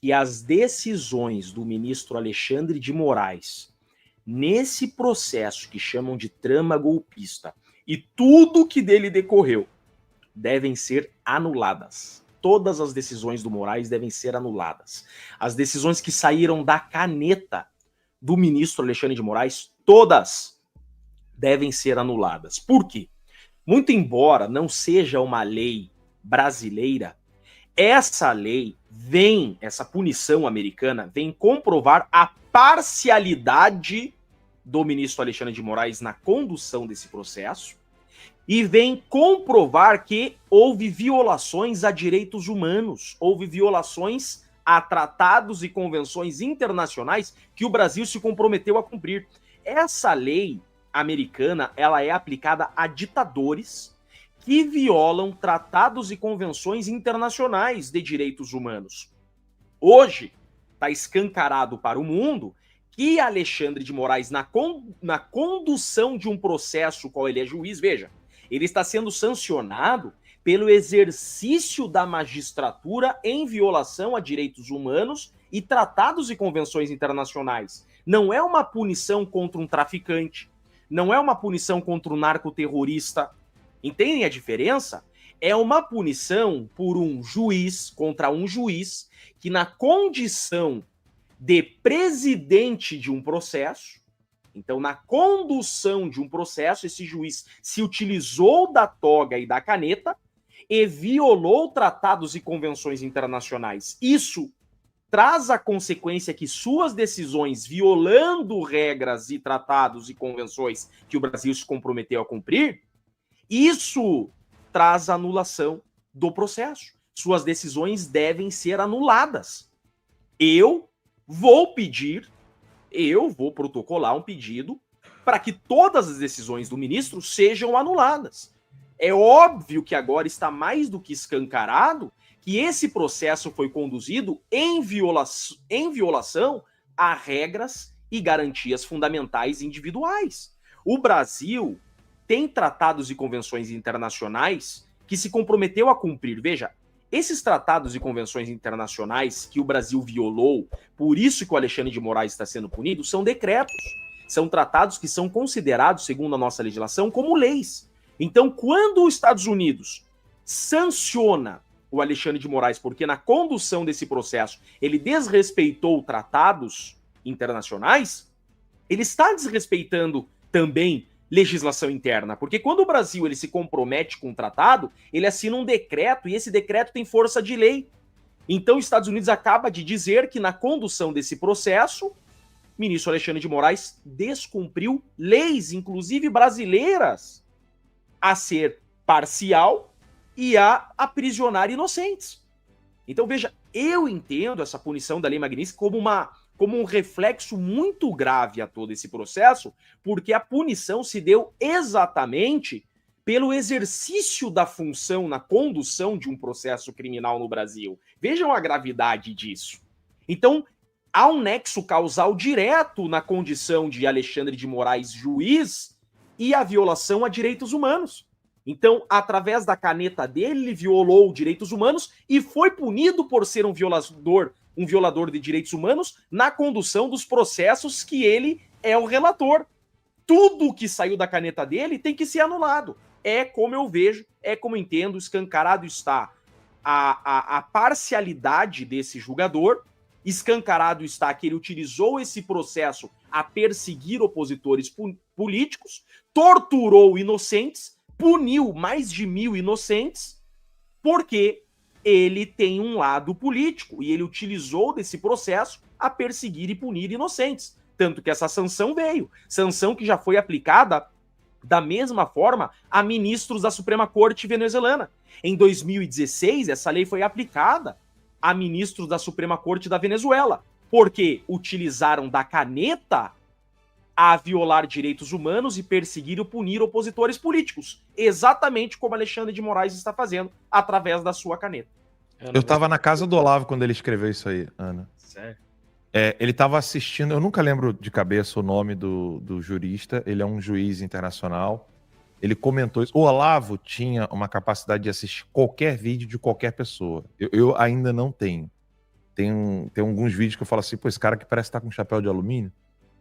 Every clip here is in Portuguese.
que as decisões do ministro Alexandre de Moraes nesse processo que chamam de trama golpista e tudo que dele decorreu devem ser anuladas. Todas as decisões do Moraes devem ser anuladas. As decisões que saíram da caneta do ministro Alexandre de Moraes, todas devem ser anuladas. Por quê? Muito embora não seja uma lei brasileira, essa lei vem, essa punição americana, vem comprovar a parcialidade do ministro Alexandre de Moraes na condução desse processo e vem comprovar que houve violações a direitos humanos, houve violações a tratados e convenções internacionais que o Brasil se comprometeu a cumprir. Essa lei americana, ela é aplicada a ditadores que violam tratados e convenções internacionais de direitos humanos. Hoje, está escancarado para o mundo que Alexandre de Moraes, na condução de um processo qual ele é juiz, veja, ele está sendo sancionado pelo exercício da magistratura em violação a direitos humanos e tratados e convenções internacionais. Não é uma punição contra um traficante, não é uma punição contra um narcoterrorista. Entendem a diferença? É uma punição por um juiz, contra um juiz, que na condição de presidente de um processo, então na condução de um processo, esse juiz se utilizou da toga e da caneta e violou tratados e convenções internacionais. Isso traz a consequência que suas decisões, violando regras e tratados e convenções que o Brasil se comprometeu a cumprir, isso traz anulação do processo. Suas decisões devem ser anuladas. Eu vou protocolar um pedido para que todas as decisões do ministro sejam anuladas. É óbvio que agora está mais do que escancarado que esse processo foi conduzido em violação a regras e garantias fundamentais individuais. O Brasil tem tratados e convenções internacionais que se comprometeu a cumprir. Veja, esses tratados e convenções internacionais que o Brasil violou, por isso que o Alexandre de Moraes está sendo punido, são decretos. São tratados que são considerados, segundo a nossa legislação, como leis. Então, quando os Estados Unidos sanciona o Alexandre de Moraes porque na condução desse processo ele desrespeitou tratados internacionais, ele está desrespeitando também legislação interna, porque quando o Brasil ele se compromete com um tratado, ele assina um decreto e esse decreto tem força de lei. Então, os Estados Unidos acaba de dizer que na condução desse processo, o ministro Alexandre de Moraes descumpriu leis, inclusive brasileiras, a ser parcial e a aprisionar inocentes. Então, veja, eu entendo essa punição da Lei Magnitsky como um reflexo muito grave a todo esse processo, porque a punição se deu exatamente pelo exercício da função na condução de um processo criminal no Brasil. Vejam a gravidade disso. Então, há um nexo causal direto na condição de Alexandre de Moraes juiz e a violação a direitos humanos. Então, através da caneta dele, ele violou direitos humanos e foi punido por ser um violador de direitos humanos na condução dos processos que ele é o relator. Tudo que saiu da caneta dele tem que ser anulado. É como eu vejo, é como eu entendo, escancarado está a parcialidade desse julgador, escancarado está que ele utilizou esse processo a perseguir opositores políticos, torturou inocentes, puniu mais de 1.000 inocentes, porque ele tem um lado político e ele utilizou desse processo a perseguir e punir inocentes. Tanto que essa sanção veio. Sanção que já foi aplicada da mesma forma a ministros da Suprema Corte venezuelana. Em 2016, essa lei foi aplicada a ministros da Suprema Corte da Venezuela, porque utilizaram da caneta a violar direitos humanos e perseguir e punir opositores políticos. Exatamente como Alexandre de Moraes está fazendo através da sua caneta. Eu estava na casa do Olavo quando ele escreveu isso aí, Ana. Sério? Ele estava assistindo, eu nunca lembro de cabeça o nome do jurista, ele é um juiz internacional, ele comentou isso. O Olavo tinha uma capacidade de assistir qualquer vídeo de qualquer pessoa. Eu ainda não tenho. tem alguns vídeos que eu falo assim, pô, esse cara que parece estar com um chapéu de alumínio.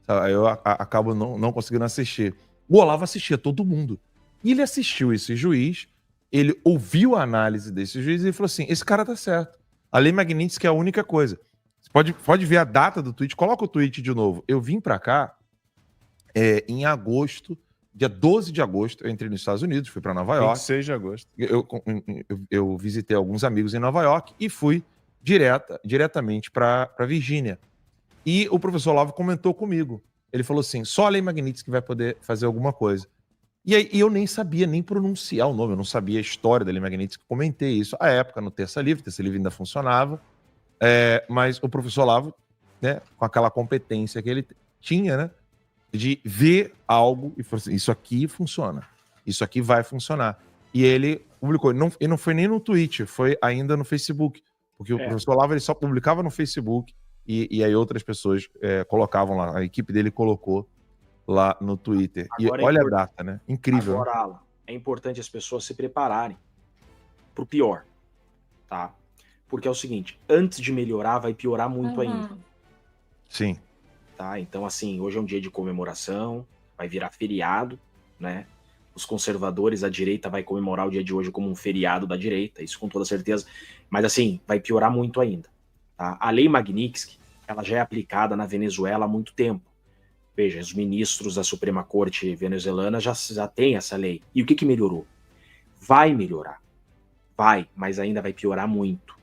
Aí eu acabo não conseguindo assistir. O Olavo assistia todo mundo. E ele assistiu esse juiz, ele ouviu a análise desse juiz e falou assim, esse cara tá certo. A Lei Magnitsky é a única coisa. Você pode ver a data do tweet, coloca o tweet de novo. Eu vim pra cá em agosto, dia 12 de agosto, eu entrei nos Estados Unidos, fui pra Nova York. 26 de agosto. Eu visitei alguns amigos em Nova York e fui diretamente para Virgínia. E o professor Olavo comentou comigo. Ele falou assim, só a Lei Magnitsky vai poder fazer alguma coisa. E aí eu nem sabia nem pronunciar o nome, eu não sabia a história da Lei Magnitsky, comentei isso à época no Terça Livre ainda funcionava, mas o professor Olavo, né, com aquela competência que ele tinha, né, de ver algo e falou assim, isso aqui funciona, isso aqui vai funcionar. E ele publicou, e não foi nem no Twitter, foi ainda no Facebook, porque o professor Olavo ele só publicava no Facebook e aí outras pessoas colocavam lá, a equipe dele colocou lá no Twitter. Agora e olha a data, né? Incrível. Agora, Alan, é importante as pessoas se prepararem pro pior, tá? Porque é o seguinte, antes de melhorar, vai piorar muito ainda. Sim. Tá? Então, assim, hoje é um dia de comemoração, vai virar feriado, né? Os conservadores, a direita, vai comemorar o dia de hoje como um feriado da direita, isso com toda certeza. Mas, assim, vai piorar muito ainda. Tá? A Lei Magnitsky, ela já é aplicada na Venezuela há muito tempo. Veja, os ministros da Suprema Corte venezuelana já têm essa lei. E o que melhorou? Vai melhorar. Vai, mas ainda vai piorar muito.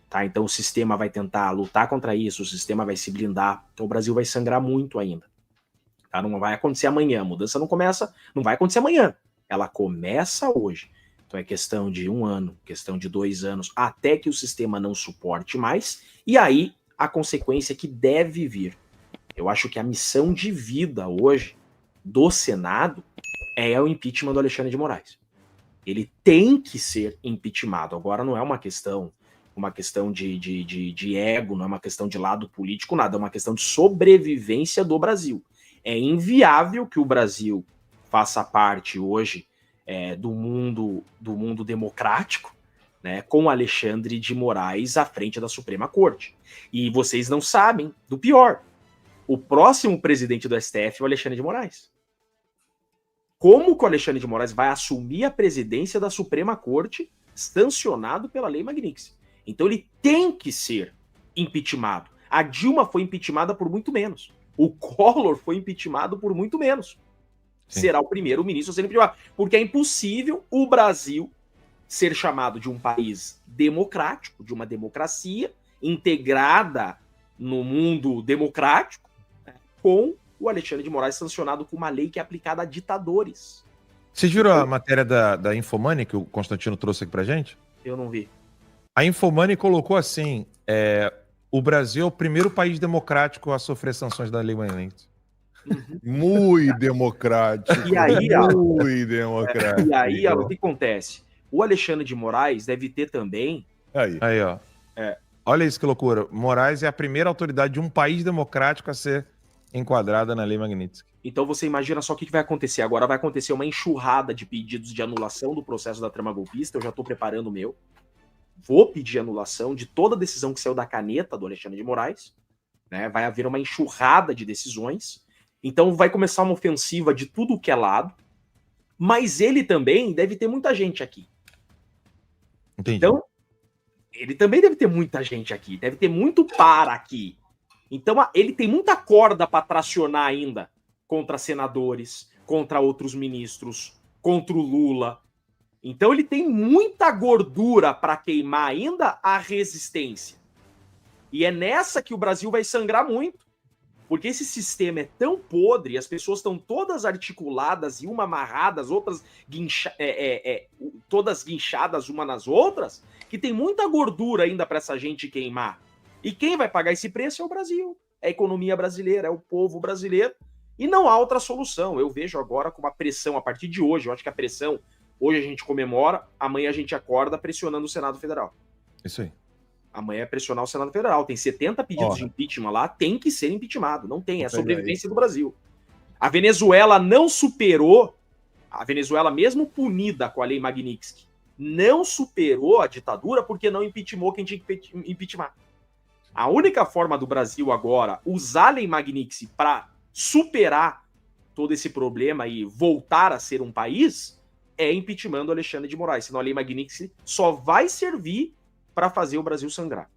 Tá? Então o sistema vai tentar lutar contra isso, o sistema vai se blindar. Então o Brasil vai sangrar muito ainda. Tá? Não vai acontecer amanhã. A mudança não vai acontecer amanhã. Ela começa hoje. Então é questão de 1 ano, questão de 2 anos, até que o sistema não suporte mais. E aí a consequência que deve vir. Eu acho que a missão de vida hoje do Senado é o impeachment do Alexandre de Moraes. Ele tem que ser impeachmentado. Agora não é uma questão de ego, não é uma questão de lado político, nada. É uma questão de sobrevivência do Brasil. É inviável que o Brasil faça parte hoje do mundo democrático, né, com Alexandre de Moraes à frente da Suprema Corte. E vocês não sabem do pior. O próximo presidente do STF é o Alexandre de Moraes. Como que o Alexandre de Moraes vai assumir a presidência da Suprema Corte sancionado pela Lei Magnitsky? Então ele tem que ser impeachmentado. A Dilma foi impeachmentada por muito menos. O Collor foi impeachmentado por muito menos. Sim. Será o primeiro ministro a ser impeachmentado. Porque é impossível o Brasil ser chamado de um país democrático, de uma democracia integrada no mundo democrático, com o Alexandre de Moraes sancionado com uma lei que é aplicada a ditadores. Vocês viram a matéria da Infomoney que o Constantino trouxe aqui pra gente? Eu não vi. A Infomoney colocou assim, o Brasil é o primeiro país democrático a sofrer sanções da Lei Magnitsky. Muito democrático. E aí, muito democrático. E aí, o que acontece? O Alexandre de Moraes deve ter também... Aí, ó. Olha isso que loucura. Moraes é a primeira autoridade de um país democrático a ser enquadrada na Lei Magnitsky. Então você imagina só o que vai acontecer. Agora vai acontecer uma enxurrada de pedidos de anulação do processo da trama golpista. Eu já estou preparando o meu. Vou pedir anulação de toda a decisão que saiu da caneta do Alexandre de Moraes. Né? Vai haver uma enxurrada de decisões. Então vai começar uma ofensiva de tudo que é lado. Mas ele também deve ter muita gente aqui. Entendi. Então, ele também deve ter muita gente aqui. Deve ter muito para aqui. Então, ele tem muita corda para tracionar ainda contra senadores, contra outros ministros, contra o Lula. Então, ele tem muita gordura para queimar ainda a resistência. E é nessa que o Brasil vai sangrar muito. Porque esse sistema é tão podre, as pessoas estão todas articuladas e uma amarradas, outras todas guinchadas uma nas outras, que tem muita gordura ainda para essa gente queimar. E quem vai pagar esse preço é o Brasil. É a economia brasileira, é o povo brasileiro. E não há outra solução. Eu vejo agora com uma pressão a partir de hoje. Eu acho que a pressão, hoje a gente comemora, amanhã a gente acorda pressionando o Senado Federal. Isso aí. Amanhã é pressionar o Senado Federal. Tem 70 pedidos de impeachment lá, tem que ser impeachmentado. Não tem, é a sobrevivência do Brasil. A Venezuela não superou, a Venezuela mesmo punida com a Lei Magnitsky, não superou a ditadura porque não impeachmentou quem tinha que impeachmentar. A única forma do Brasil agora usar a Lei Magnitsky para superar todo esse problema e voltar a ser um país é impeachment do Alexandre de Moraes. Senão a Lei Magnitsky só vai servir para fazer o Brasil sangrar.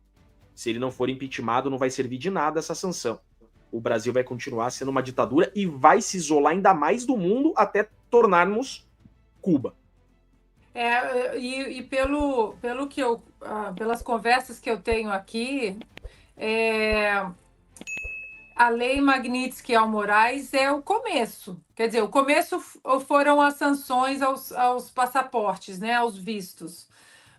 Se ele não for impeachmentado, não vai servir de nada essa sanção. O Brasil vai continuar sendo uma ditadura e vai se isolar ainda mais do mundo até tornarmos Cuba. Pelo que eu, pelas conversas que eu tenho aqui, a Lei Magnitsky ao Moraes é o começo. Quer dizer, o começo foram as sanções aos passaportes, né, aos vistos,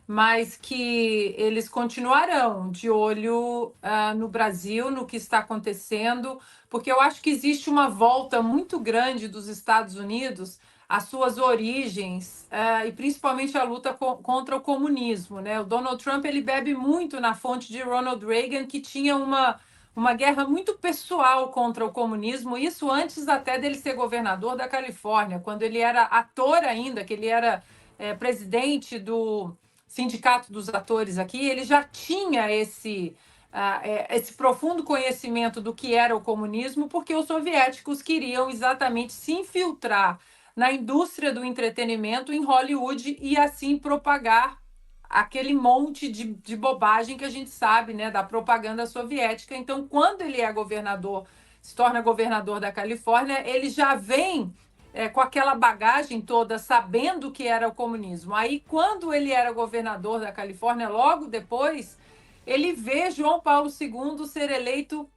mas que eles continuarão de olho no Brasil, no que está acontecendo, porque eu acho que existe uma volta muito grande dos Estados Unidos às suas origens, e principalmente a luta contra o comunismo, né? O Donald Trump ele bebe muito na fonte de Ronald Reagan, que tinha uma guerra muito pessoal contra o comunismo, isso antes até dele ser governador da Califórnia, quando ele era ator ainda, que ele era presidente do Sindicato dos Atores aqui, ele já tinha esse profundo conhecimento do que era o comunismo, porque os soviéticos queriam exatamente se infiltrar na indústria do entretenimento em Hollywood e assim propagar aquele monte de bobagem que a gente sabe, né, da propaganda soviética. Então, quando ele é governador, se torna governador da Califórnia, ele já vem com aquela bagagem toda, sabendo que era o comunismo. Aí, quando ele era governador da Califórnia, logo depois, ele vê João Paulo II ser eleito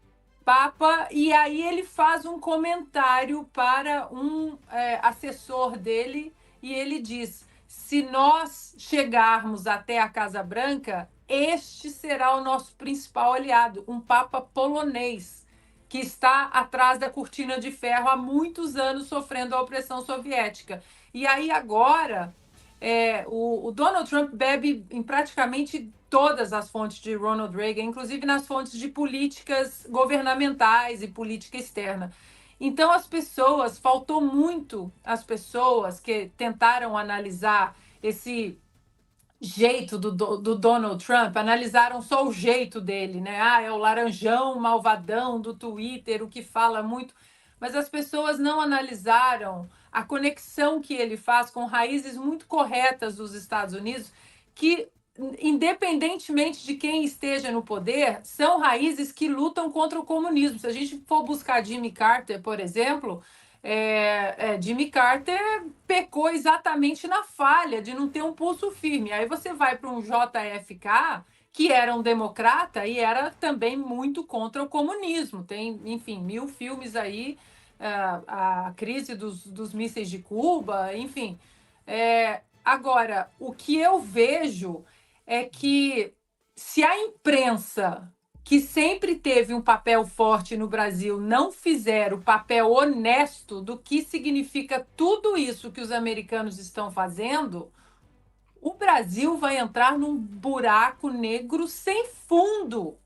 Papa, e aí ele faz um comentário para um assessor dele, e ele diz: se nós chegarmos até a Casa Branca, este será o nosso principal aliado, um Papa polonês, que está atrás da cortina de ferro há muitos anos sofrendo a opressão soviética. E aí agora o Donald Trump bebe em praticamente todas as fontes de Ronald Reagan, inclusive nas fontes de políticas governamentais e política externa. Então faltou muito as pessoas que tentaram analisar esse jeito do Donald Trump, analisaram só o jeito dele, né? É o laranjão malvadão do Twitter, o que fala muito, mas as pessoas não analisaram a conexão que ele faz com raízes muito corretas dos Estados Unidos, que, independentemente de quem esteja no poder, são raízes que lutam contra o comunismo. Se a gente for buscar Jimmy Carter, por exemplo, Jimmy Carter pecou exatamente na falha de não ter um pulso firme. Aí você vai para um JFK, que era um democrata e era também muito contra o comunismo. Tem, enfim, 1000 filmes aí, a crise dos mísseis de Cuba, enfim. Agora, o que eu vejo é que se a imprensa, que sempre teve um papel forte no Brasil, não fizer o papel honesto do que significa tudo isso que os americanos estão fazendo, o Brasil vai entrar num buraco negro sem fundo.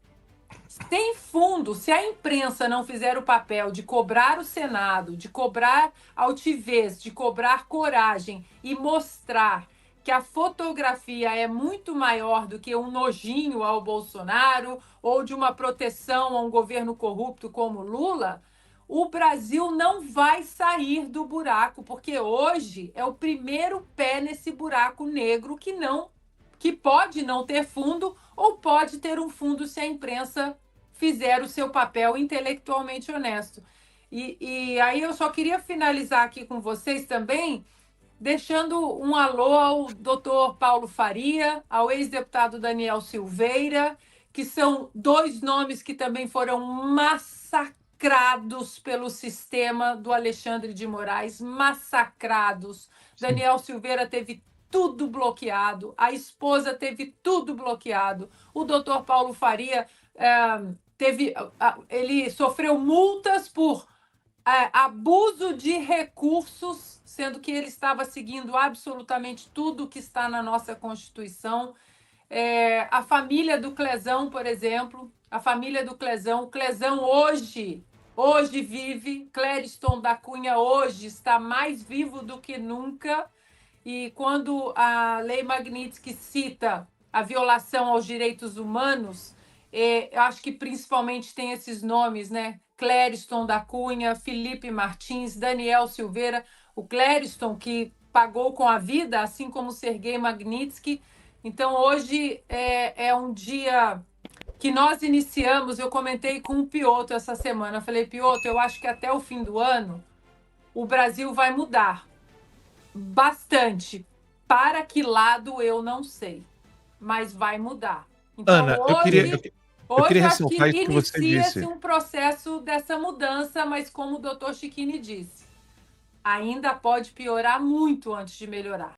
Sem fundo. Se a imprensa não fizer o papel de cobrar o Senado, de cobrar altivez, de cobrar coragem e mostrar que a fotografia é muito maior do que um nojinho ao Bolsonaro ou de uma proteção a um governo corrupto como Lula, o Brasil não vai sair do buraco, porque hoje é o primeiro pé nesse buraco negro que pode não ter fundo ou pode ter um fundo se a imprensa fizer o seu papel intelectualmente honesto. E aí eu só queria finalizar aqui com vocês também, deixando um alô ao doutor Paulo Faria, ao ex-deputado Daniel Silveira, que são dois nomes que também foram massacrados pelo sistema do Alexandre de Moraes, massacrados. Daniel Silveira teve tudo bloqueado, a esposa teve tudo bloqueado, o doutor Paulo Faria ele sofreu multas por abuso de recursos, sendo que ele estava seguindo absolutamente tudo que está na nossa Constituição. A família do Clezão, por exemplo, a família do Clezão, o Clezão hoje vive, Clériston da Cunha hoje está mais vivo do que nunca, e quando a Lei Magnitsky cita a violação aos direitos humanos, Eu acho que principalmente tem esses nomes, né? Clériston da Cunha, Felipe Martins, Daniel Silveira. O Clériston, que pagou com a vida, assim como o Sergei Magnitsky. Então, hoje é um dia que nós iniciamos. Eu comentei com o Piotr essa semana. Eu falei, Piotr, eu acho que até o fim do ano o Brasil vai mudar bastante. Para que lado eu não sei, mas vai mudar. Então, Ana, hoje eu queria acho que ressaltar isso que você inicia-se disse. um processo dessa mudança, mas como o doutor Chiquini disse, ainda pode piorar muito antes de melhorar.